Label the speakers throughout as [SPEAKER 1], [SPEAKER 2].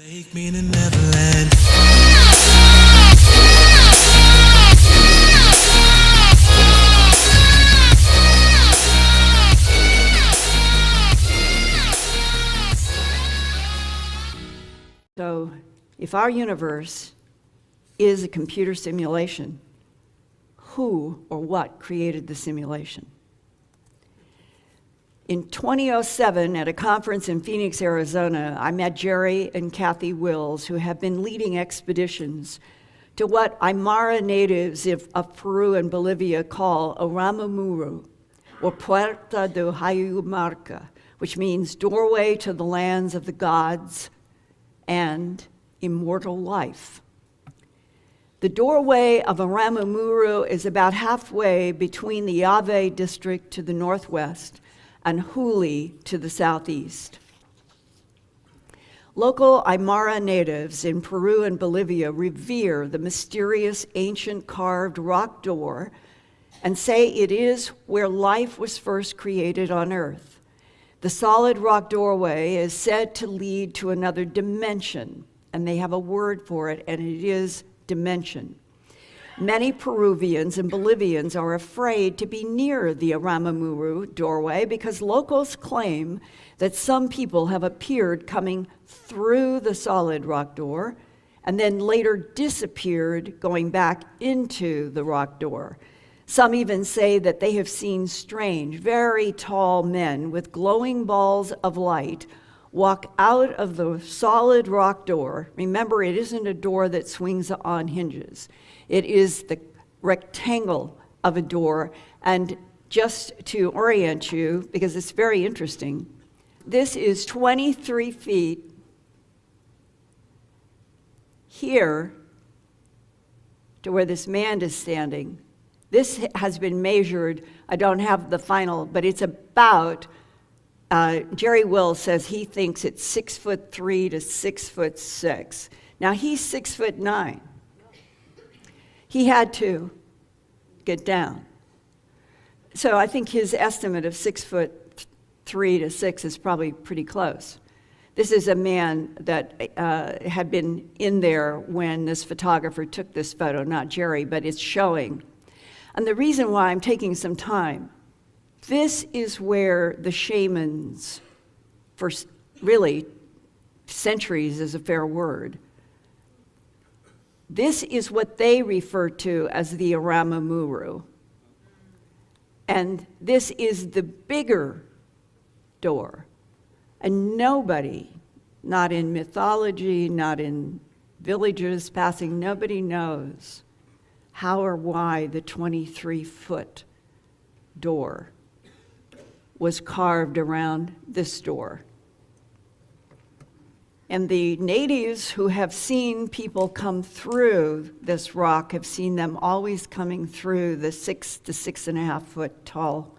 [SPEAKER 1] Take me to Neverland.
[SPEAKER 2] So, if our universe is a computer simulation, who or what created the simulation? In 2007, at a conference in Phoenix, Arizona, I met Jerry and Kathy Wills, who have been leading expeditions to what Aymara natives of Peru and Bolivia call Oh Rama Muro, or Puerta de hayu marca, which means doorway to the lands of the gods and immortal life. The doorway of Rama Muro is about halfway between the Ave district to the northwest and Huli to the southeast. Local Aymara natives in Peru and Bolivia revere the mysterious ancient carved rock door and say it is where life was first created on earth. The solid rock doorway is said to lead to another dimension, and they have a word for it, and it is dimension. Many Peruvians and Bolivians are afraid to be near the Rama Muro doorway because locals claim that some people have appeared coming through the solid rock door and then later disappeared going back into the rock door. Some even say that they have seen strange, very tall men with glowing balls of light walk out of the solid rock door. Remember, it isn't a door that swings on hinges. It is the rectangle of a door. And just to orient you, because it's very interesting, this is 23 feet here to where this man is standing. This has been measured. I don't have the final, but it's about, Jerry Wills says he thinks it's 6'3" to 6'6". Now he's 6'9". He had to get down. So I think his estimate of 6'3" to 6 is probably pretty close. This is a man that had been in there when this photographer took this photo, not Jerry, but it's showing. And the reason why I'm taking some time, this is where the shamans, for really centuries is a fair word, this is what they refer to as the Rama Muro. And this is the bigger door. And nobody, not in mythology, not in villages passing, nobody knows how or why the 23-foot door was carved around this door. And the natives who have seen people come through this rock have seen them always coming through the 6 to 6.5 foot tall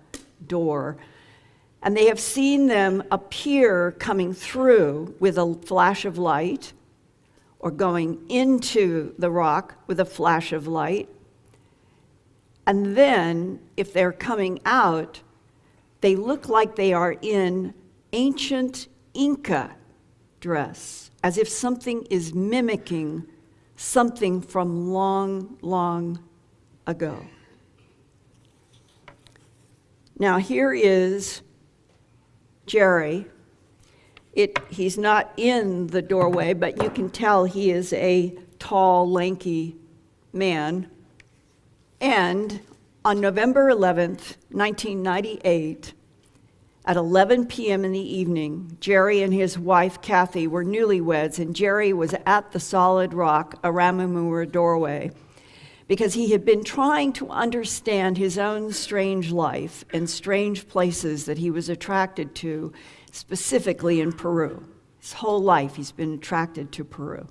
[SPEAKER 2] door. And they have seen them appear coming through with a flash of light, or going into the rock with a flash of light. And then, if they're coming out, they look like they are in ancient Inca dress, as if something is mimicking something from long, long ago. Now here is Jerry. He's not in the doorway, but you can tell he is a tall, lanky man. And on November 11th, 1998, at 11 p.m. in the evening, Jerry and his wife, Kathy, were newlyweds, and Jerry was at the solid rock Rama Muro doorway because he had been trying to understand his own strange life and strange places that he was attracted to, specifically in Peru. His whole life he's been attracted to Peru.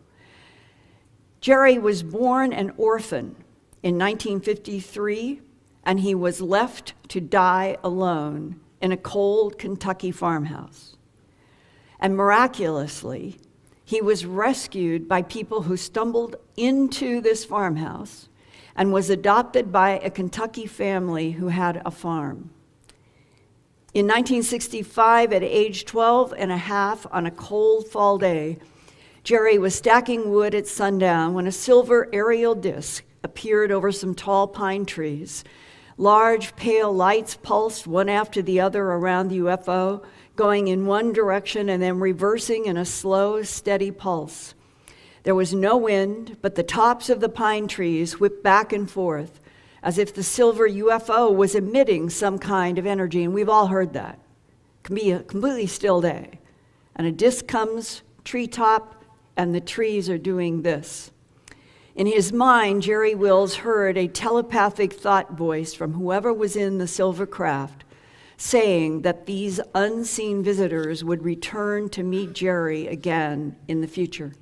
[SPEAKER 2] Jerry was born an orphan in 1953, and he was left to die alone in a cold Kentucky farmhouse. And miraculously, he was rescued by people who stumbled into this farmhouse and was adopted by a Kentucky family who had a farm. In 1965, at age 12 and a half, on a cold fall day, Jerry was stacking wood at sundown when a silver aerial disc appeared over some tall pine trees. Large, pale lights pulsed one after the other around the UFO, going in one direction and then reversing in a slow, steady pulse. There was no wind, but the tops of the pine trees whipped back and forth as if the silver UFO was emitting some kind of energy, and we've all heard that. It can be a completely still day. And a disc comes, treetop, and the trees are doing this. In his mind, Jerry Wills heard a telepathic thought voice from whoever was in the silver craft saying that these unseen visitors would return to meet Jerry again in the future.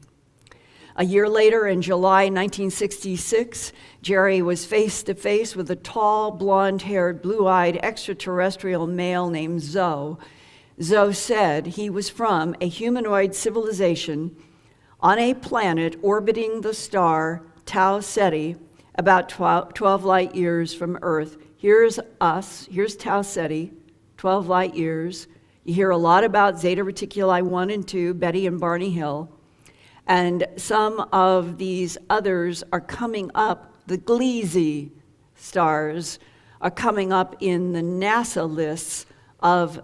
[SPEAKER 2] A year later, in July 1966, Jerry was face to face with a tall, blonde-haired, blue-eyed extraterrestrial male named Zoe. Zoe said he was from a humanoid civilization on a planet orbiting the star Tau Ceti, about 12 light years from Earth. Here's us, here's Tau Ceti, 12 light years. You hear a lot about Zeta Reticuli 1 and 2, Betty and Barney Hill. And some of these others are coming up, the Gliese stars are coming up in the NASA lists of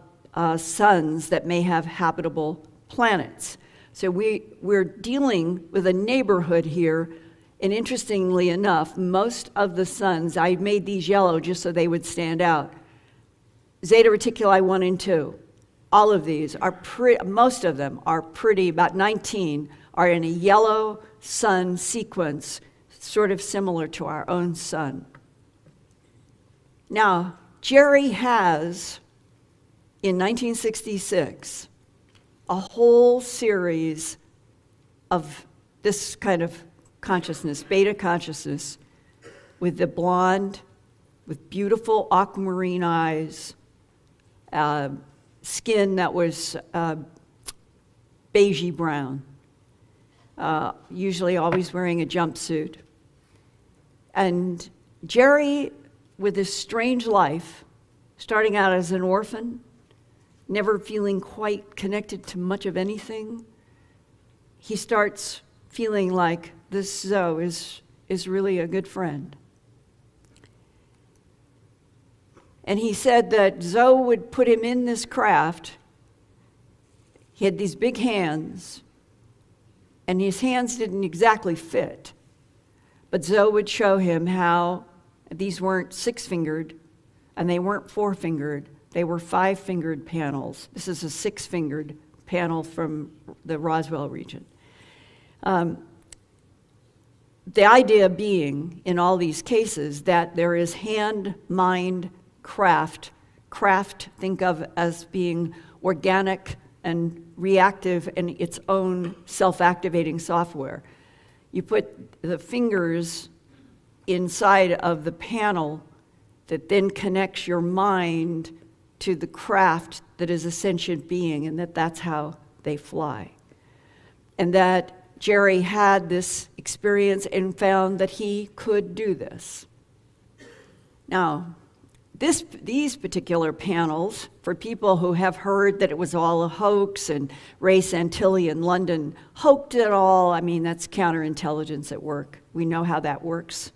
[SPEAKER 2] suns that may have habitable planets. So we're dealing with a neighborhood here, and interestingly enough, most of the suns, I made these yellow just so they would stand out. Zeta Reticuli 1 and 2, all of these are most of them are pretty, about 19 are in a yellow sun sequence, sort of similar to our own sun. Now, Jerry has, in 1966, a whole series of this kind of consciousness, beta consciousness, with the blonde, with beautiful aquamarine eyes, skin that was beigey brown, usually always wearing a jumpsuit. And Jerry, with this strange life, starting out as an orphan, never feeling quite connected to much of anything, he starts feeling like this Zoe is really a good friend. And he said that Zoe would put him in this craft. He had these big hands, and his hands didn't exactly fit. But Zoe would show him how these weren't six-fingered, and they weren't four-fingered. They were five-fingered panels. This is a six-fingered panel from the Roswell region. The idea being, in all these cases, that there is hand, mind, craft. Craft, think of as being organic and reactive in its own self-activating software. You put the fingers inside of the panel that then connects your mind to the craft that is a sentient being, and that's how they fly. And that Jerry had this experience and found that he could do this. Now, these particular panels, for people who have heard that it was all a hoax and Ray Santilli in London hoaxed it all, I mean, that's counterintelligence at work. We know how that works.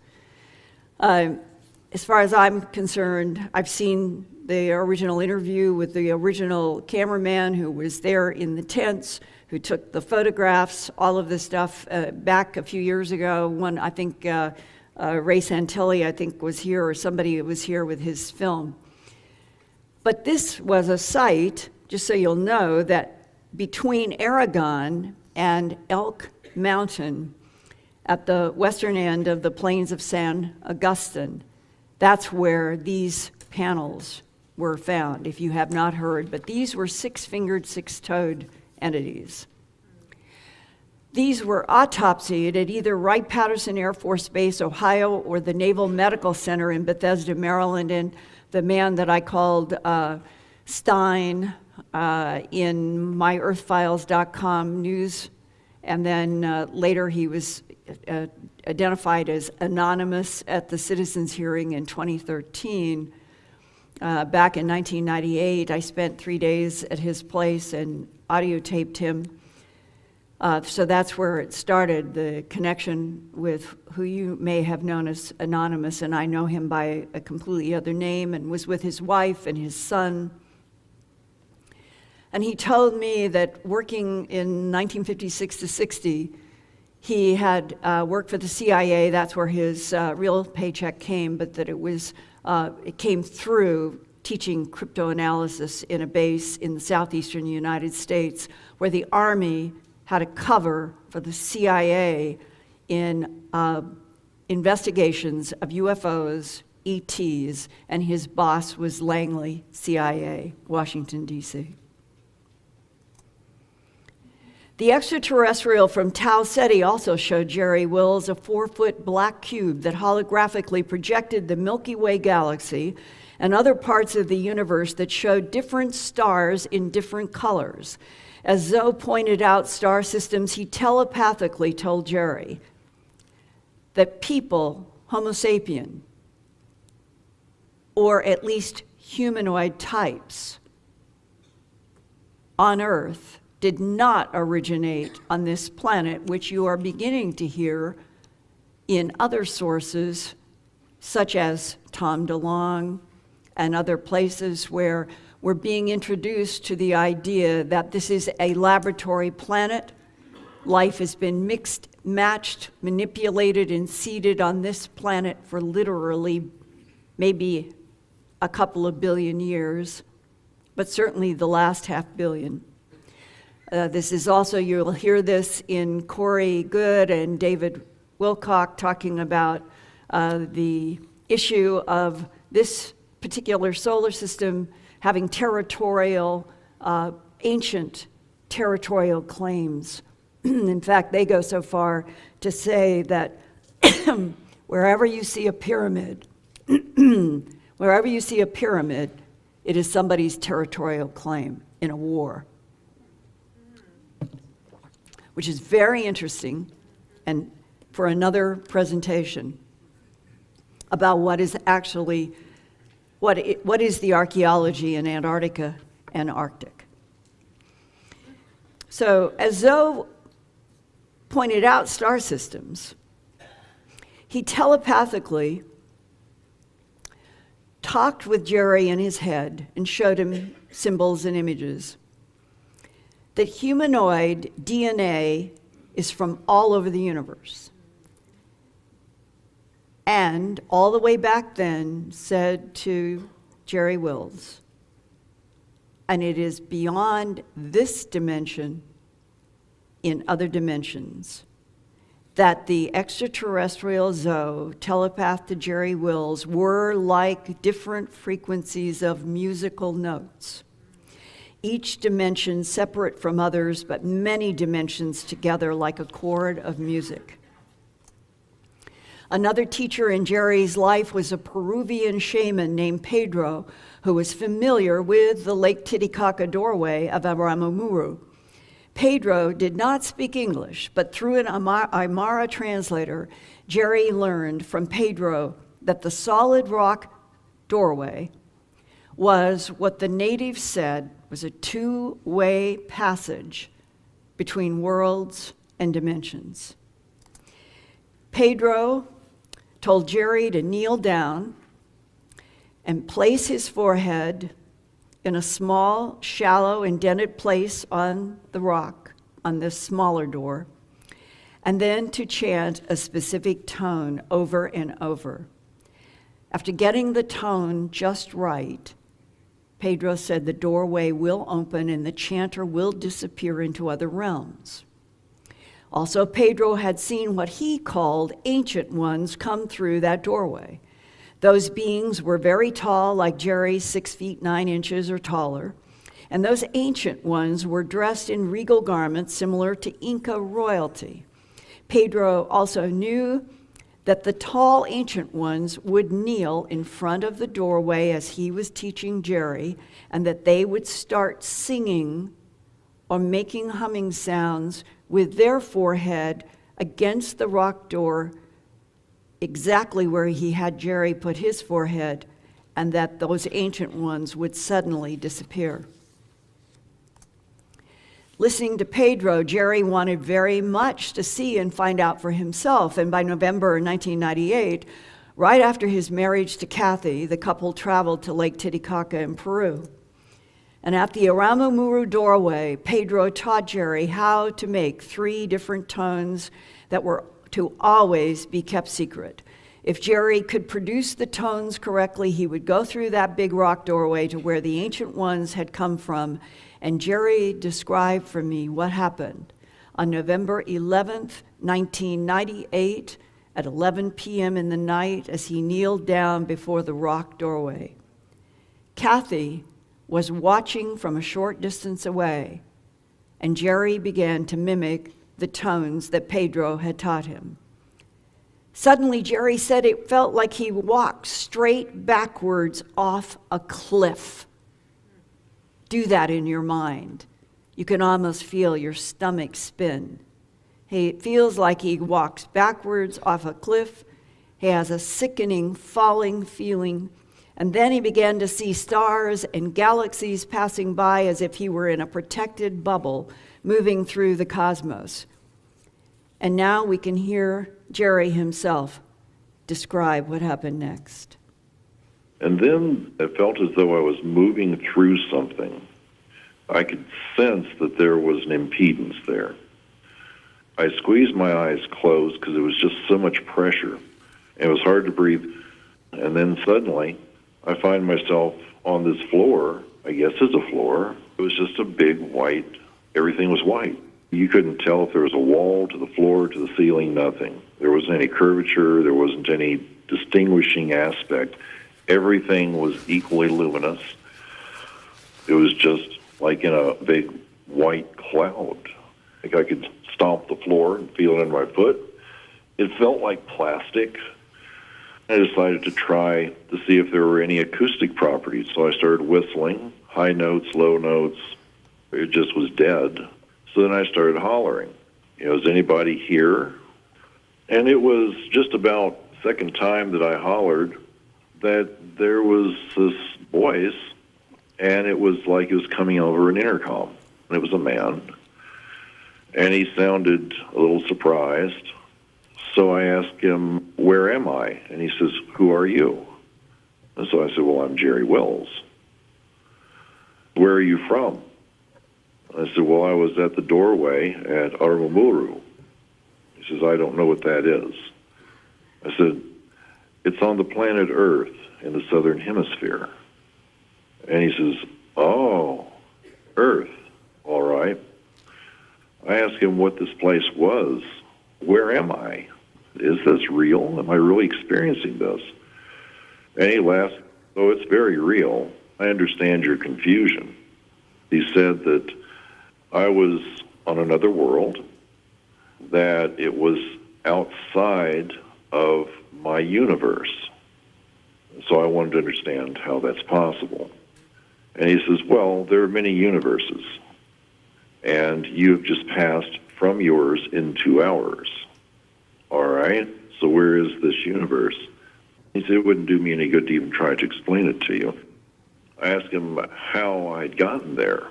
[SPEAKER 2] As far as I'm concerned, I've seen the original interview with the original cameraman who was there in the tents, who took the photographs, all of this stuff back a few years ago. One, I think, Ray Santilli, I think, was here, or somebody was here with his film. But this was a site, just so you'll know, that between Aragon and Elk Mountain, at the western end of the plains of San Agustin, that's where these panels were found, if you have not heard. But these were six-fingered, six-toed entities. These were autopsied at either Wright-Patterson Air Force Base, Ohio, or the Naval Medical Center in Bethesda, Maryland. And the man that I called Stein in myearthfiles.com news, and then later he was identified as anonymous at the citizens' hearing in 2013. Back in 1998, I spent 3 days at his place and audio taped him. So that's where it started, the connection with who you may have known as Anonymous, and I know him by a completely other name, and was with his wife and his son. And he told me that working in 1956 to 60, he had worked for the CIA. That's where his real paycheck came, but that it came through teaching cryptoanalysis in a base in the southeastern United States, where the Army had a cover for the CIA in investigations of UFOs, ETs, and his boss was Langley, CIA, Washington, D.C. The extraterrestrial from Tau Ceti also showed Jerry Wills a 4-foot black cube that holographically projected the Milky Way galaxy and other parts of the universe that showed different stars in different colors. As Zoe pointed out star systems, he telepathically told Jerry that people, Homo sapien, or at least humanoid types on Earth, did not originate on this planet, which you are beginning to hear in other sources, such as Tom DeLonge and other places where we're being introduced to the idea that this is a laboratory planet. Life has been mixed, matched, manipulated, and seeded on this planet for literally maybe a couple of billion years, but certainly the last half billion. This is also, you'll hear this in Corey Good and David Wilcock talking about the issue of this particular solar system having territorial, ancient territorial claims. In fact, they go so far to say that wherever you see a pyramid, wherever you see a pyramid, it is somebody's territorial claim in a war. Which is very interesting, and for another presentation about what is actually, what is the archaeology in Antarctica and Arctic. So as Zoe pointed out star systems, he telepathically talked with Jerry in his head and showed him symbols and images. That humanoid DNA is from all over the universe. And all the way back then said to Jerry Wills, and it is beyond this dimension in other dimensions, that the extraterrestrial Zoe telepathed to Jerry Wills were like different frequencies of musical notes. Each dimension separate from others, but many dimensions together like a chord of music. Another teacher in Jerry's life was a Peruvian shaman named Pedro, who was familiar with the Lake Titicaca doorway of Rama Muro. Pedro did not speak English, but through an Aymara translator, Jerry learned from Pedro that the solid rock doorway was what the natives said was a two-way passage between worlds and dimensions. Pedro told Jerry to kneel down and place his forehead in a small, shallow, indented place on the rock, on this smaller door, and then to chant a specific tone over and over. After getting the tone just right, Pedro said the doorway will open and the chanter will disappear into other realms. Also, Pedro had seen what he called ancient ones come through that doorway. Those beings were very tall, like Jerry, 6 feet 9 inches or taller, and those ancient ones were dressed in regal garments similar to Inca royalty. Pedro also knew that the tall ancient ones would kneel in front of the doorway as he was teaching Jerry, and that they would start singing or making humming sounds with their forehead against the rock door, exactly where he had Jerry put his forehead, and that those ancient ones would suddenly disappear. Listening to Pedro, Jerry wanted very much to see and find out for himself. And by November 1998, right after his marriage to Kathy, the couple traveled to Lake Titicaca in Peru. And at the Rama Muro doorway, Pedro taught Jerry how to make 3 different tones that were to always be kept secret. If Jerry could produce the tones correctly, he would go through that big rock doorway to where the ancient ones had come from. And Jerry described for me what happened on November 11th, 1998, at 11 p.m. in the night as he kneeled down before the rock doorway. Kathy was watching from a short distance away, and Jerry began to mimic the tones that Pedro had taught him. Suddenly, Jerry said it felt like he walked straight backwards off a cliff. Do that in your mind. You can almost feel your stomach spin. It feels like he walks backwards off a cliff. He has a sickening, falling feeling. And then he began to see stars and galaxies passing by as if he were in a protected bubble moving through the cosmos. And now we can hear Jerry himself describe what happened next.
[SPEAKER 3] And then it felt as though I was moving through something. I could sense that there was an impedance there. I squeezed my eyes closed because it was just so much pressure. It was hard to breathe. And then suddenly, I find myself on this floor. I guess it's a floor. It was just a big white, everything was white. You couldn't tell if there was a wall to the floor, to the ceiling, nothing. There wasn't any curvature, there wasn't any distinguishing aspect. Everything was equally luminous. It was just like in a big white cloud. Like I could stomp the floor and feel it in my foot. It felt like plastic. I decided to try to see if there were any acoustic properties. So I started whistling, high notes, low notes. It just was dead. So then I started hollering, is anybody here? And it was just about the second time that I hollered that there was this voice, and it was like it was coming over an intercom. And it was a man, and he sounded a little surprised. So I asked him, where am I? And he says, who are you? And so I said, well, I'm Jerry Wells. Where are you from? And I said, well, I was at the doorway at Rama Muro. He says, I don't know what that is. I said, it's on the planet Earth in the southern hemisphere. And he says, oh, Earth, all right. I asked him what this place was. Where am I? Is this real? Am I really experiencing this? And he laughed, oh, it's very real. I understand your confusion. He said that I was on another world, that it was outside of my universe. So I wanted to understand how that's possible. And he says, well, there are many universes, and you've just passed from yours into ours. All right, so where is this universe? He said, it wouldn't do me any good to even try to explain it to you. I asked him how I'd gotten there.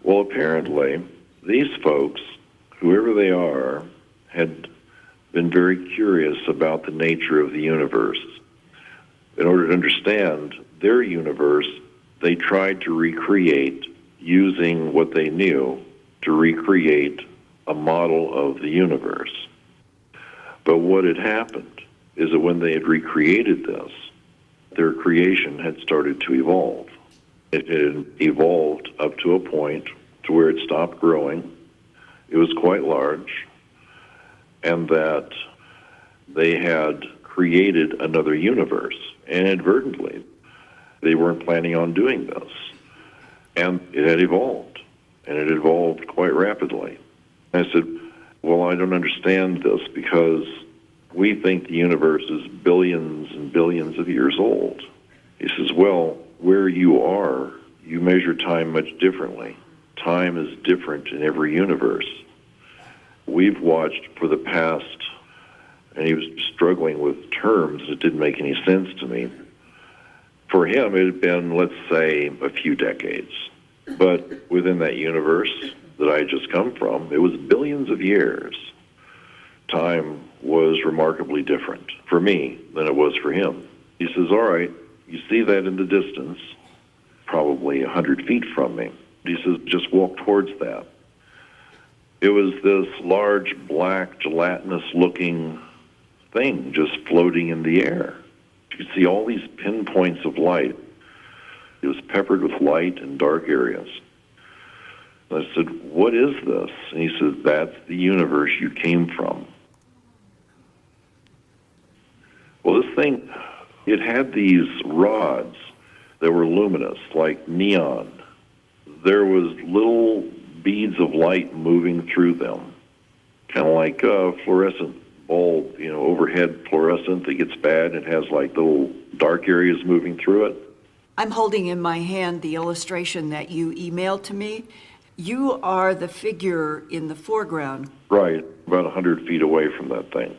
[SPEAKER 3] Well, apparently, these folks, whoever they are, had been very curious about the nature of the universe. In order to understand their universe, they tried to recreate, using what they knew, to recreate a model of the universe. But what had happened is that when they had recreated this, their creation had started to evolve. It had evolved up to a point to where it stopped growing. It was quite large, and that they had created another universe, and inadvertently. They weren't planning on doing this. And it had evolved, and it evolved quite rapidly. I said, well, I don't understand this because we think the universe is billions and billions of years old. He says, well, where you are, you measure time much differently. Time is different in every universe. We've watched for the past, and he was struggling with terms that didn't make any sense to me. For him, it had been, let's say, a few decades. But within that universe, that I had just come from, it was billions of years. Time was remarkably different for me than it was for him. He says, all right, you see that in the distance, probably 100 feet from me. He says, just walk towards that. It was this large, black, gelatinous-looking thing just floating in the air. You could see all these pinpoints of light. It was peppered with light and dark areas. And I said, what is this? And he said, that's the universe you came from. Well, this thing, it had these rods that were luminous, like neon. There was little beads of light moving through them, kind of like a fluorescent bulb, overhead fluorescent that gets bad and has like little dark areas moving through it.
[SPEAKER 2] I'm holding in my hand the illustration that you emailed to me. You are the figure in the foreground.
[SPEAKER 3] Right, about 100 feet away from that thing.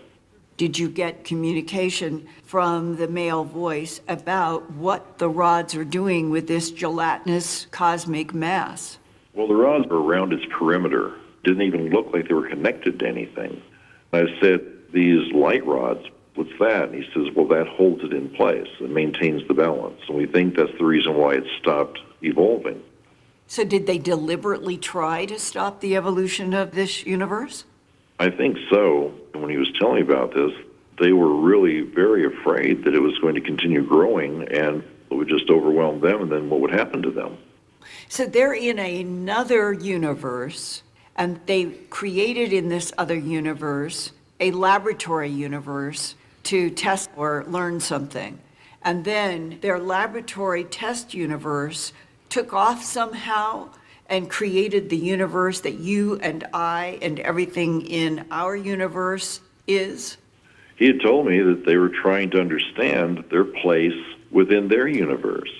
[SPEAKER 2] Did you get communication from the male voice about what the rods are doing with this gelatinous cosmic mass?
[SPEAKER 3] Well, the rods were around its perimeter. Didn't even look like they were connected to anything. I said, these light rods, what's that? And he says, well, that holds it in place. It maintains the balance. And we think that's the reason why it stopped evolving.
[SPEAKER 2] So did they deliberately try to stop the evolution of this universe?
[SPEAKER 3] I think so. And when he was telling me about this, they were really very afraid that it was going to continue growing and it would just overwhelm them, and then what would happen to them?
[SPEAKER 2] So they're in another universe, and they created in this other universe a laboratory universe to test or learn something. And then their laboratory test universe took off somehow and created the universe that you and I and everything in our universe is?
[SPEAKER 3] He had told me that they were trying to understand their place within their universe,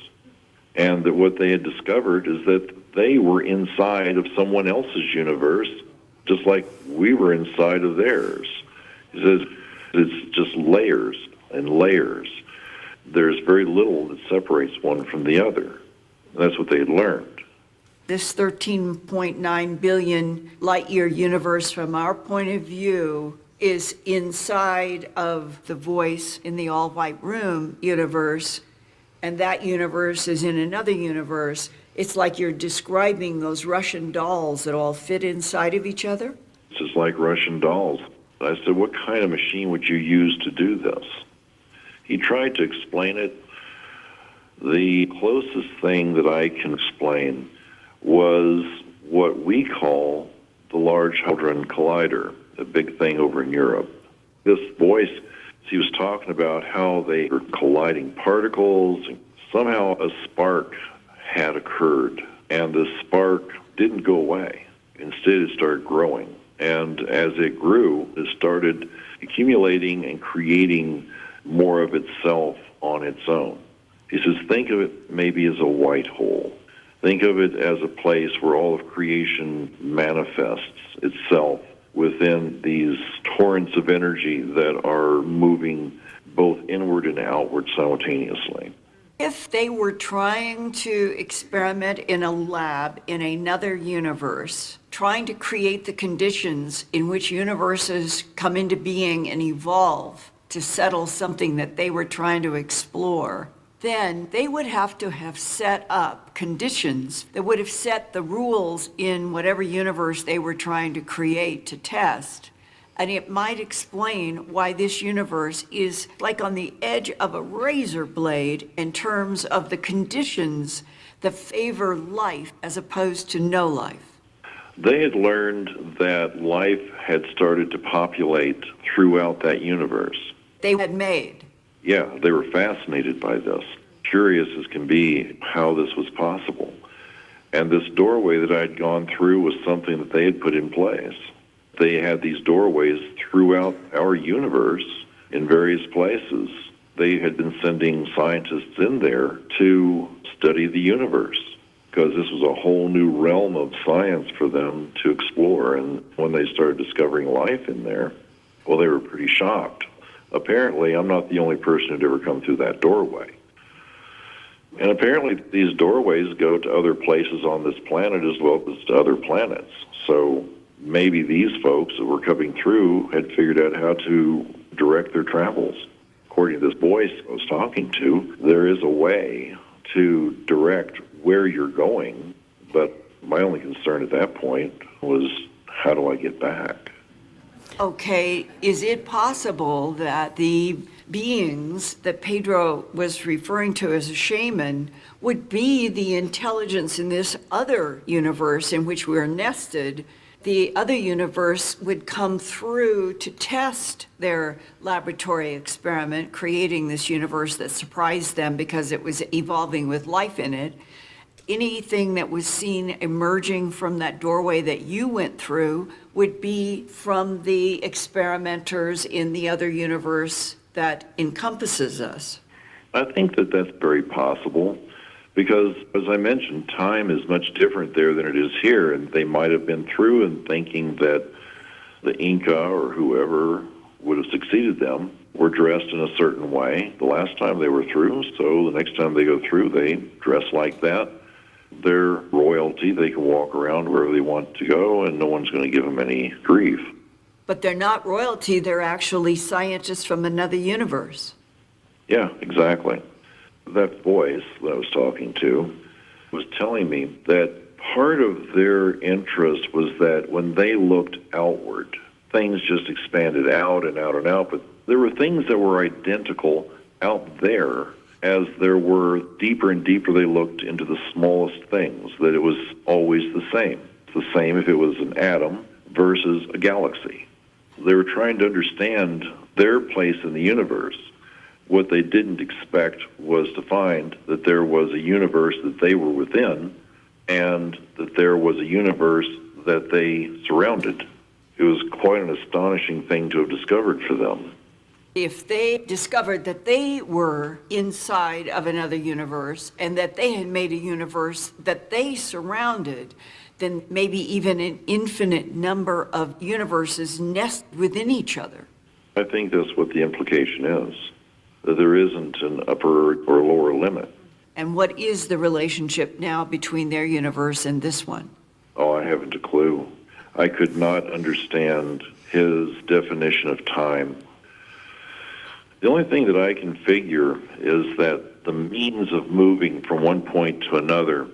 [SPEAKER 3] and that what they had discovered is that they were inside of someone else's universe, just like we were inside of theirs. He says it's just layers and layers. There's very little that separates one from the other. And that's what they had learned.
[SPEAKER 2] This 13.9 billion light-year universe, from our point of view, is inside of the voice in the all-white room universe, and that universe is in another universe. It's like you're describing those Russian dolls that all fit inside of each other.
[SPEAKER 3] It's just like Russian dolls. I said, what kind of machine would you use to do this? He tried to explain it. The closest thing that I can explain was what we call the Large Hadron Collider, a big thing over in Europe. This voice, he was talking about how they were colliding particles, and somehow a spark had occurred, and the spark didn't go away. Instead, it started growing. And as it grew, it started accumulating and creating more of itself on its own. He says, think of it maybe as a white hole. Think of it as a place where all of creation manifests itself within these torrents of energy that are moving both inward and outward simultaneously.
[SPEAKER 2] If they were trying to experiment in a lab in another universe, trying to create the conditions in which universes come into being and evolve to settle something that they were trying to explore, then they would have to have set up conditions that would have set the rules in whatever universe they were trying to create to test. And it might explain why this universe is like on the edge of a razor blade in terms of the conditions that favor life as opposed to no life.
[SPEAKER 3] They had learned that life had started to populate throughout that universe.
[SPEAKER 2] They had made.
[SPEAKER 3] Yeah, they were fascinated by this, curious as can be how this was possible. And this doorway that I had gone through was something that they had put in place. They had these doorways throughout our universe in various places. They had been sending scientists in there to study the universe because this was a whole new realm of science for them to explore. And when they started discovering life in there, well, they were pretty shocked. Apparently, I'm not the only person who'd ever come through that doorway. And apparently these doorways go to other places on this planet as well as to other planets. So maybe these folks that were coming through had figured out how to direct their travels. According to this voice I was talking to, there is a way to direct where you're going, but my only concern at that point was, how do I get back?
[SPEAKER 2] Okay, is it possible that the beings that Pedro was referring to as a shaman would be the intelligence in this other universe in which we're nested? The other universe would come through to test their laboratory experiment, creating this universe that surprised them because it was evolving with life in it. Anything that was seen emerging from that doorway that you went through would be from the experimenters in the other universe that encompasses us.
[SPEAKER 3] I think that that's very possible because, as I mentioned, time is much different there than it is here, and they might have been through and thinking that the Inca or whoever would have succeeded them were dressed in a certain way the last time they were through, so the next time they go through, they dress like that. They're royalty. They can walk around wherever they want to go, and no one's going to give them any grief.
[SPEAKER 2] But they're not royalty, they're actually scientists from another universe.
[SPEAKER 3] Yeah, exactly. That voice that I was talking to was telling me that part of their interest was that when they looked outward, things just expanded out and out and out, but there were things that were identical out there as there were deeper and deeper they looked into the smallest things, that it was always the same. It's the same if it was an atom versus a galaxy. They were trying to understand their place in the universe. What they didn't expect was to find that there was a universe that they were within and that there was a universe that they surrounded. It was quite an astonishing thing to have discovered for them.
[SPEAKER 2] If they discovered that they were inside of another universe and that they had made a universe that they surrounded, then maybe even an infinite number of universes nest within each other.
[SPEAKER 3] I think that's what the implication is, that there isn't an upper or lower limit.
[SPEAKER 2] And what is the relationship now between their universe and this one?
[SPEAKER 3] Oh, I haven't a clue. I could not understand his definition of time. The only thing that I can figure is that the means of moving from one point to another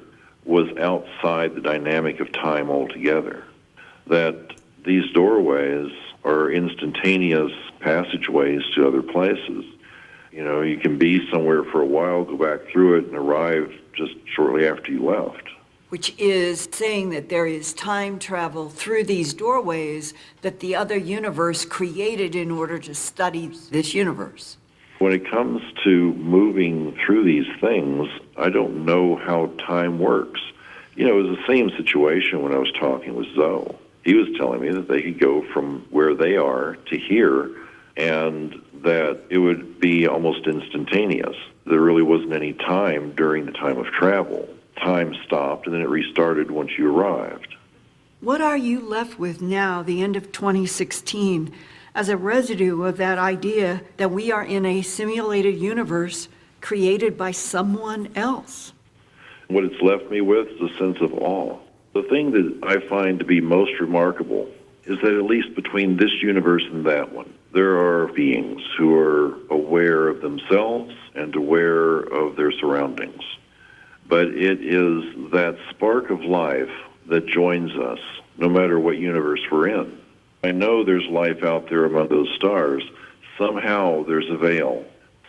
[SPEAKER 3] was outside the dynamic of time altogether. That these doorways are instantaneous passageways to other places. You know, you can be somewhere for a while, go back through it, and arrive just shortly after you left.
[SPEAKER 2] Which is saying that there is time travel through these doorways that the other universe created in order to study this universe.
[SPEAKER 3] When it comes to moving through these things, I don't know how time works. You know, it was the same situation when I was talking with Zoe. He was telling me that they could go from where they are to here, and that it would be almost instantaneous. There really wasn't any time during the time of travel. Time stopped, and then it restarted once you arrived.
[SPEAKER 2] What are you left with now, the end of 2016, as a residue of that idea that we are in a simulated universe created by someone else?
[SPEAKER 3] What it's left me with is a sense of awe. The thing that I find to be most remarkable is that at least between this universe and that one, there are beings who are aware of themselves and aware of their surroundings. But it is that spark of life that joins us, no matter what universe we're in. I know there's life out there among those stars. Somehow there's a veil.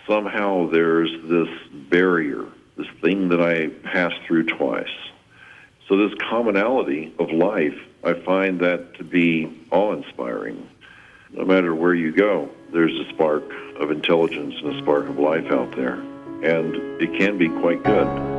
[SPEAKER 3] Somehow there's this barrier, this thing that I passed through twice. So this commonality of life, I find that to be awe-inspiring. No matter where you go, there's a spark of intelligence and a spark of life out there. And it can be quite good.